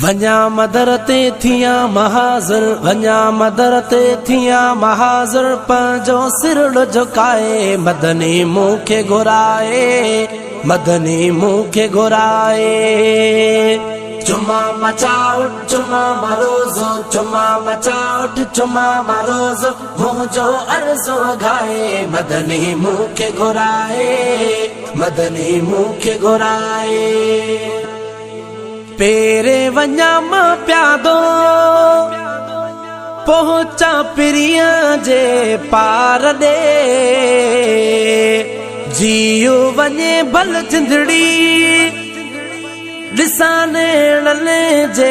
वञा मदर ते थिया महाज़र वञा मदर ते थिया महाज़र पंहिंजो सिरड़ो झुकाए मदनी मूंखे घुराए मदनी मूंखे घुराए चुमा मचाउट चुमा मरोज़ो चुमा मचाउट चुमा मरोज़ो मुंहिंजो अर्ज़ो घाए मदनी मूंखे घुराए मदनी मूंखे घुराए पेरे वञा मां प्यादो पहुचा पिरिया जे पार दे जियो वञे भल जिंदड़ी ॾिसाने जे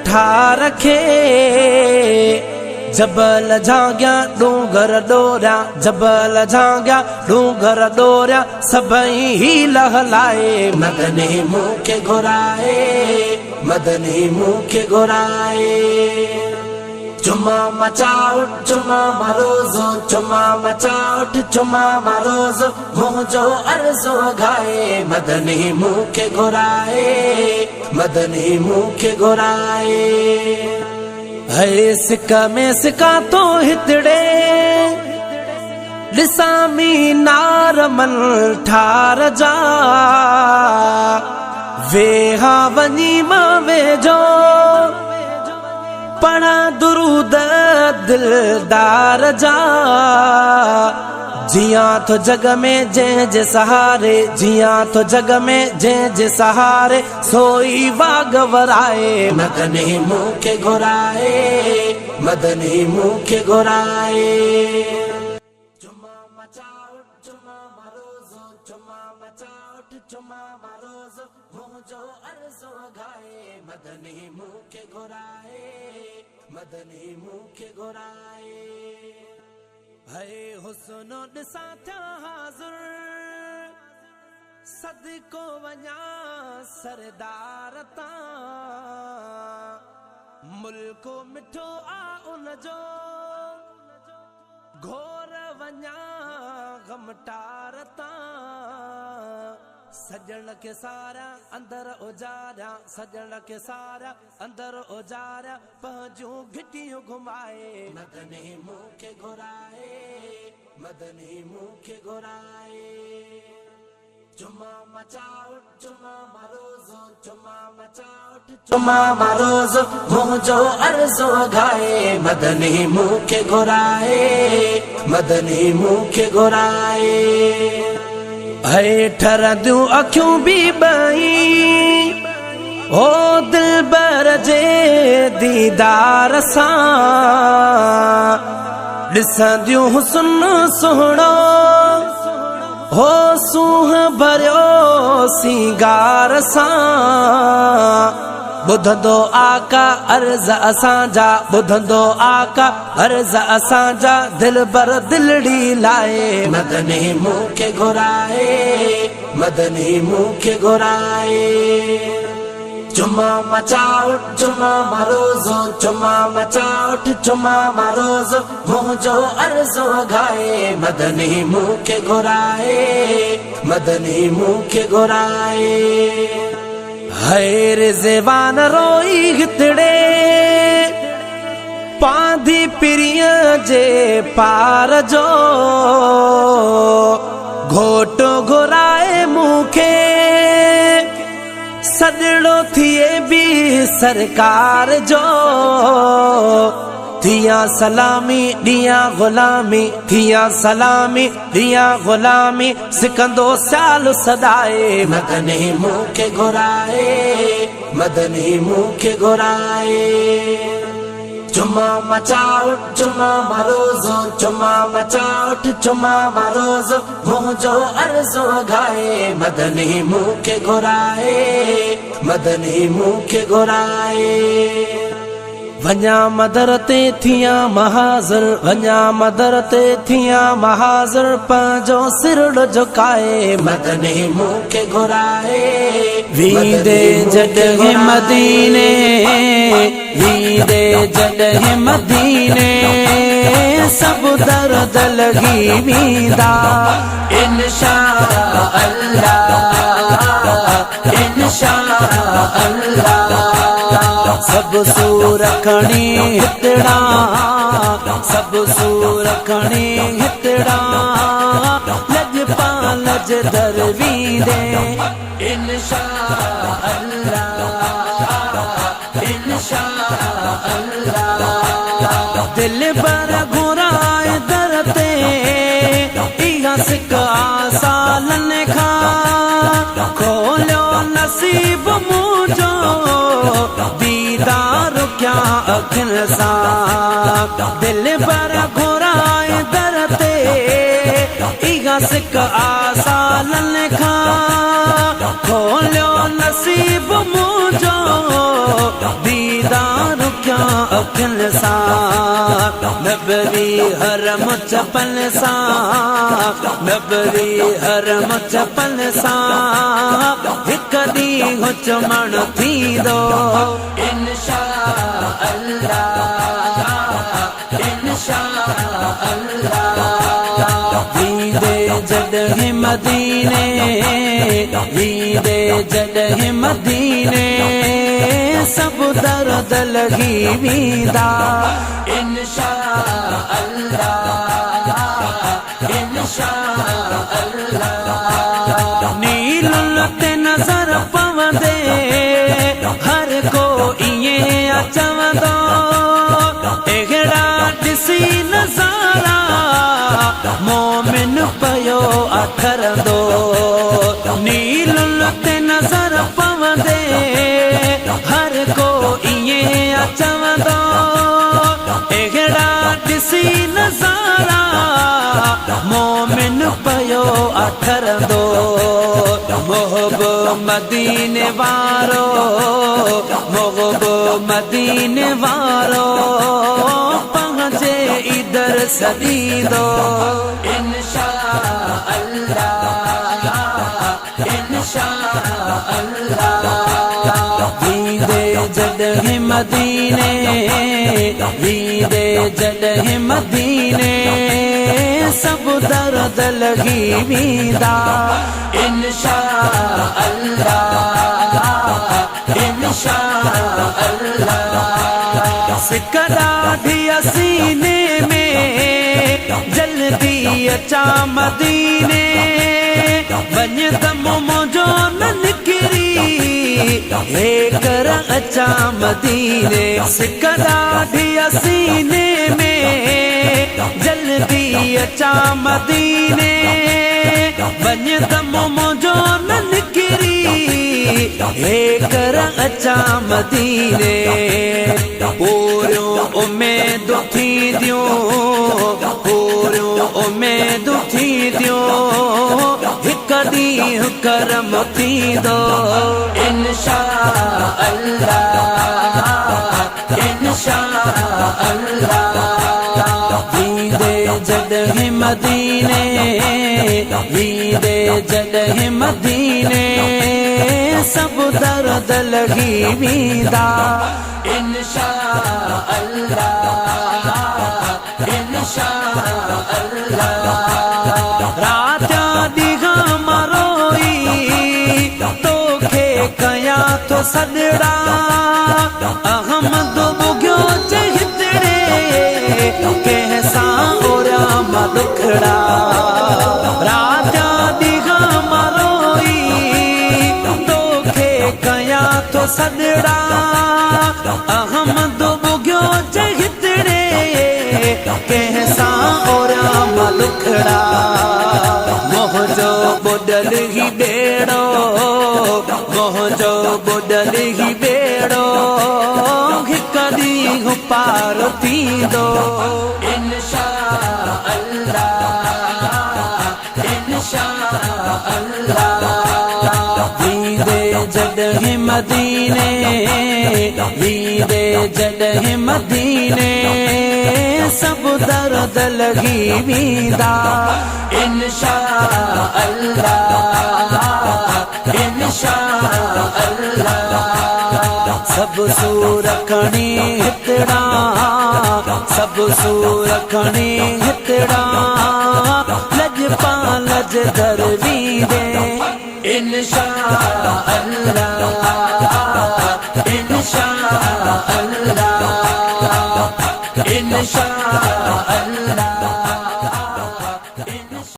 ठार खे जबल झांग्या डूंगर डोरिया जबल झांग्या डूंगर डोरिया सभई ही लहलाए मदनी मूंखे घुराए मदनी मूंखे घुराए चुमा मचाउट चुमा मरोज़ो चुमा मचाउट चुमा मरोज़ो मुंहिंजो अर्ज़ो घाए मदनी मूंखे घुराए मदनी मूंखे घुराए है सिका में सिका तो हितड़े ॾिसामी नार मन ठार जा वेहा वञी मां वेझो पढ़ा दुरूद दिलदार जा जिया तो जग में जे सहारे जिया तो जग में जे सहारे सोई बाग वराए मदनी मूंखे घुराए मदनी मूंखे घुराए चुमा मचाउट चुमा मरोज़ो चुमा मचाउट चुमा मरोज़ो मुंहिंजो अर्ज़ो घाए मदनी मूंखे घुराए मदनी मूंखे घुराए है हुस्न ॾिसां थिया हाज़िर सदको वञा सरदार तां मुल्को मिठो आ उनजो घोर वञा गमटार तां सजण के सारा अंदर उजारा सजण के सारा अंदर उजारा पंहिंजूं घिटियूं घुमाए मदनी मूंखे घुराए मदनी मूंखे घुराए चुमा मचाउट चुमा मरोज़ो चुमा मचाउट चुमा मरोज़ो मुंहिंजो अर्ज़ो घाए मदनी मूंखे घुराए मदनी मूंखे घुराए है ठरंदियूं अखियूं बि ॿई ओ दिलबर जे दीदार सां ॾिसंदियूं हुस्न सुहिणो हो सूंह भरियो सिंगार सां ॿुधंदो आका अर्ज़ असांजा ॿुधंदो आका अर्ज़ असांजा दिलबर दिलड़ी लाए मदनी मूंखे घुराए मदनी मूंखे घुराए चुमा मचाउट चुमा मरोज़ो चुमा मचाउट चुमा मरोज़ो मुंहिंजो अर्ज़ो घाए मदनी मूंखे घुराए मदनी मूंखे घुराए है रिज़वान रोई हितड़े पांधी पिरिया जे पार जो घोटो घुराए मूंखे सजड़ो थिए भी सरकार जो थिया सलामी दिया गुलामी थिया सलामी दिया गुलामी सिकंदो साल सदाए मदनी मूंखे घुराए मदनी मूंखे घुराए चुमा मचाउट चुमा मरोज़ो चुमा मचाउट चुमा मरोज़ो मुंहिंजो अर्ज़ो घाए मदनी मूंखे घुराए मदनी मूंखे घुराए वञा मदर ते थिया महाज़र वञा मदर ते थिया महाज़र पंहिंजो सिरड़ो झुकाए मदनी मूंखे घुराए वीदे जॾहिं मदीने वीदे जॾहिं मदीने सब दर्द लॻी वेंदा इंशा अल्लाह इंशा अल्लाह सब सूर खणी हितड़ा सब सूर खणी हितड़ा लजपाल लज दरवींदे इंशा अल्लाह इंशा अल्लाह दिल पर घुराए दरते इहा सिका सालन खा खोलो नसीब मुझो दीदार क्या अखिल सा दिल पर घुराए दरते इहा सिका सालन खा खोलो नसीब मुझो दीदार क्या अखिल सा नबरी हरम चपल सा नबरी हरम चपल सा हिक ॾींहुं चमण थींदो इंशा अल्लाह इंशा अल्लाह वींदे जॾहिं मदीने वींदे जॾहिं मदीने सब दर्द लगी वींदा इंशा अल्लाह इंशा अल्लाह नीलुल ते नज़र पवंदे हर को इएं अचवंदो अहिड़ा ॾिसी नज़ारा मोमिन पयो अथरंदो नीलुल ते नज़र पवंदे हर को इएं अचवंदो अहिड़ा ॾिसी नज़ारा मोमिन पयो अथरंदो मोहबो मदीने वारो मोहबो मदीने वारो पंहिंजे इधर सदीदो इंशा अल्लाह इंशा अल्लाह वींदे जॾहिं मदीने वींदे जॾहिं मदीने सब दर्द लगी वींदा इंशा अल्लाह इंशा अल्लाह सिक ॾाढी सीने में जल्दी अचा मदीने वञ दम मुंहिंजो न निकिरी हे कर अचा मदीने सिक ॾाढी सीने में जल्दी अचा मदीने वञ दम मुंहिंजो न निकिरी हे कर अचा मदीने पूरियो उमेद थींदियूं पूरियो उमेद थींदियूं हिक ॾींहुं करम थींदो इंशा अल्लाह इंशा अल्लाह वींदे जॾहिं मदीने वींदे जॾहिं मदीने सब दर्द लगी वींदा इंशा अल्लाह इंशा अल्लाह रात ॾींहं मरोई तोखे कयां तो सॾड़ा अहमद बुॻियो चहितड़े कंहिंसां ओरिया मां दुखड़ा रात ॾींहं मरोई तोखे कयां तो सॾड़ा अहमद बुॻियो चहितड़े कंहिंसां ओरिया मां दुखड़ा मोहजो बुॾल ही ॿेड़ो मोहजो बुॾल ही ॿेड़ो हिक ॾींहुं पार थींदो इंशा अल्लाह इंशा अल्लाह वींदे जॾहिं मदीने वींदे जॾहिं मदीने सब दर्द लगी वींदा इंशा अल्लाह इंशा अल्लाह सब सूर खणी हितड़ा सब सूर खणी हितड़ा लजपाल लज दरवींदे इंशा अल्लाह इंशा इंशा अल्लाह